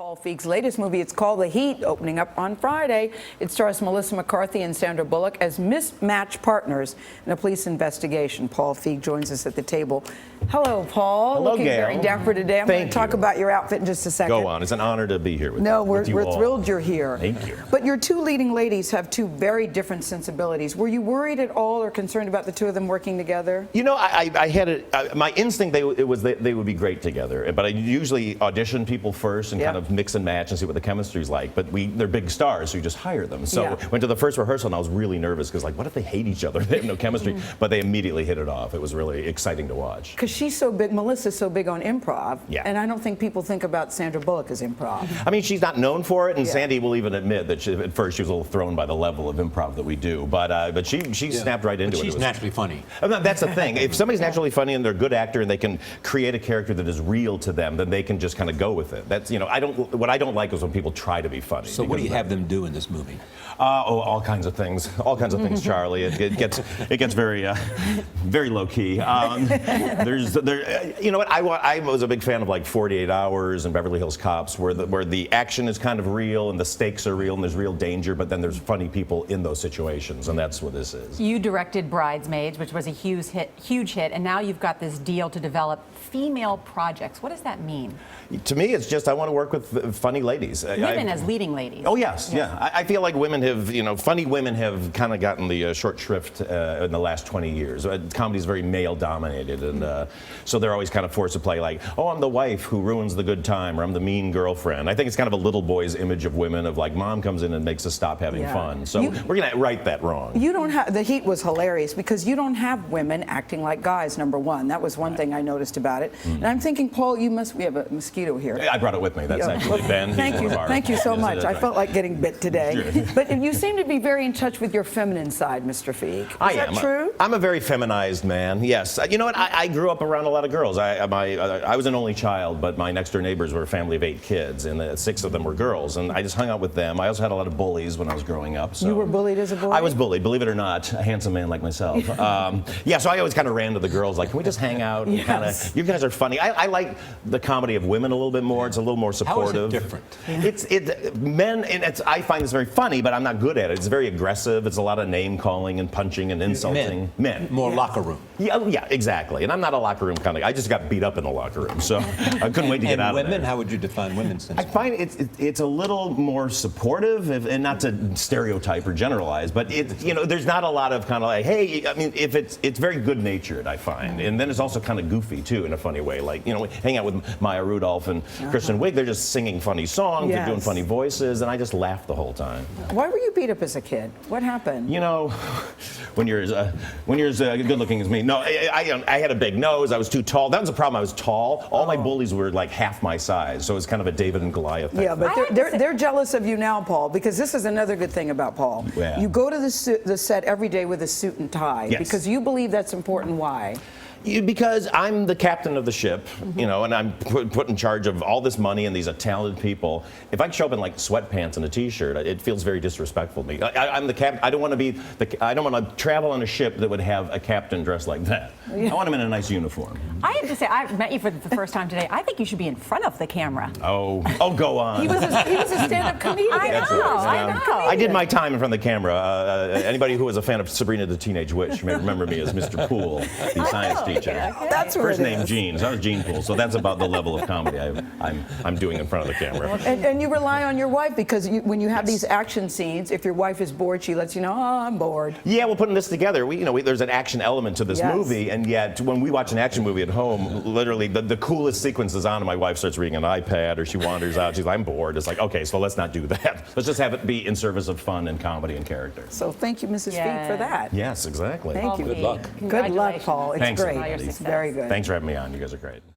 Paul Feig's latest movie. It's called The Heat, opening up on Friday. It stars Melissa McCarthy and Sandra Bullock as mismatched partners in a police investigation. Paul Feig joins us at the table. Hello, Paul. Hello, looking Gail. very dapper today. I'm going to talk about your outfit in just a second. Go on. It's an honor to be here with No, you. we're all. thrilled you're here. Thank you. But your two leading ladies have two very different sensibilities. Were you worried at all or concerned about the two of them working together? You know, I had my instinct they would be great together. But I usually audition people first and kind of mix and match and see what the chemistry's like. But they're big stars, so you just hire them. So went to the first rehearsal and I was really nervous because, like, what if they hate each other? They have no chemistry. But they immediately hit it off. It was really exciting to watch. Because she's so big, Melissa's so big on improv. Yeah. And I don't think people think about Sandra Bullock as improv. I mean, she's not known for it, and Sandy will even admit that at first she was a little thrown by the level of improv that we do. But she snapped right into it. She's naturally funny. That's the thing. If somebody's naturally funny and they're a good actor and they can create a character that is real to them, then they can just kind of go with it. That's, you know, what I don't like is when people try to be funny. So what do you have them do in this movie? All kinds of things. All kinds of things, Charlie. It gets very very low key. You know what? I was a big fan of like 48 Hours and Beverly Hills Cops, where the action is kind of real and the stakes are real and there's real danger, but then there's funny people in those situations, and that's what this is. You directed Bridesmaids, which was a huge hit, and now you've got this deal to develop female projects. What does that mean? To me, it's just I want to work with funny ladies. Women as leading ladies. Oh yes, yeah. I feel like women have, funny women have kind of gotten the short shrift in the last 20 years. Comedy is very male-dominated, and so they're always kind of forced to play like, oh, I'm the wife who ruins the good time, or I'm the mean girlfriend. I think it's kind of a little boy's image of women, of like, mom comes in and makes us stop having fun. So we're going to right that wrong. You don't have, The Heat was hilarious because you don't have women acting like guys, number one. That was one thing I noticed about it. And I'm thinking, Paul, we have a mosquito here. I brought it with me. That's actually Ben. Thank you so much. I felt like getting bit today. Sure. But you seem to be very in touch with your feminine side, Mr. Feig. Is that true? I'm a very feminized man, yes. You know what? I grew up around a lot of girls. I was an only child, but my next door neighbors were a family of 8 kids, and 6 of them were girls, and I just hung out with them. I also had a lot of bullies when I was growing up. So you were bullied as a boy? I was bullied, believe it or not, a handsome man like myself. So I always kind of ran to the girls, like, can we just hang out? And you guys are funny. I like the comedy of women a little bit more. It's a little more supportive. How is it different? Men, and I find this very funny, but I'm not good at it. It's very aggressive. It's a lot of name calling and punching and insulting. Men. More locker room. Yeah, exactly. And I'm not a locker room kind of guy. I just got beat up in the locker room, so I couldn't wait to get out of there. Women, how would you define women's sense? I find it's a little more supportive, and not to stereotype or generalize, but there's not a lot of kind of like, hey, I mean, if it's very good natured, I find, and then it's also kind of goofy too in a funny way. Like, hang out with Maya Rudolph and Kristen Wiig, they're just singing funny songs, they're doing funny voices, and I just laugh the whole time. Why were you beat up as a kid? What happened? When you're as good looking as me. No, I had a big nose. I was too tall. That was the problem. I was tall. All my bullies were like half my size, so it's kind of a David and Goliath thing. Yeah, but they're jealous of you now, Paul, because this is another good thing about Paul. Yeah. You go to the set every day with a suit and tie because you believe that's important. Why? Because I'm the captain of the ship, and I'm put in charge of all this money and these talented people. If I show up in like sweatpants and a T-shirt, it feels very disrespectful to me. I'm the captain. I don't want to I don't want to travel on a ship that would have a captain dressed like that. I want him in a nice uniform. I have to say, I met you for the first time today. I think you should be in front of the camera. Oh, go on. He was a stand-up comedian. I know. I did my time in front of the camera. Anybody who was a fan of Sabrina the Teenage Witch may remember me as Mr. Poole, the science teacher. That's First name Gene, so I was Gene Poole. So that's about the level of comedy I'm doing in front of the camera. And you rely on your wife because when you have these action scenes, if your wife is bored, she lets you know, oh, I'm bored. Yeah, we're putting this together. There's an action element to this movie, and yet when we watch an action movie at home, literally the coolest sequence is on, and my wife starts reading an iPad, or she wanders out. She's like, I'm bored. It's like, okay, so let's not do that. Let's just have it be in service of fun and comedy and character. So thank you, Mrs. Feig, for that. Yes, exactly. Thank you. Good luck. Good luck, Paul. It's Thanks, great. everybody. It's very good. Thanks for having me on. You guys are great.